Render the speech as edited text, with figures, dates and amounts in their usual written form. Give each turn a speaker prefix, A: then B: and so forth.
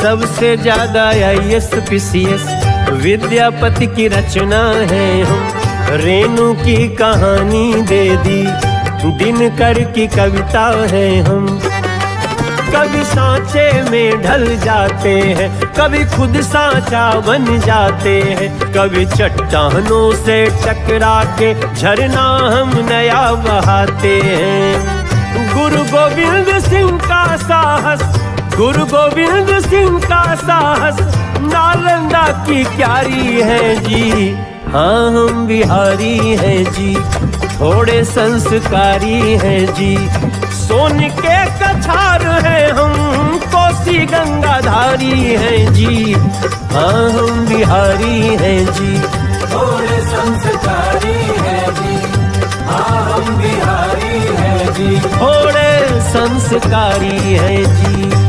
A: सबसे ज्यादा IAS PCS Vidyapati की रचना है हम। रेणु की कहानी दे दी, दिनकर की कविता है हम। कभी सांचे में ढल जाते हैं, कभी खुद सांचा बन जाते हैं, कभी चट्टानों से टकरा के झरना हम नया बहाते हैं। गुरु गोविंद सिंह का साहस, गुरु गोविंद सिंह का साहस नालंदा की क्यारी है जी। हाँ हम बिहारी हैं जी, थोड़े संस्कारी हैं जी। सोन के कछार हैं हम, कोसी गंगाधारी हैं जी। हाँ हम बिहारी हैं जी,
B: थोड़े संस्कारी हैं जी। हाँ हम बिहारी हैं जी,
A: थोड़े संस्कारी हैं जी।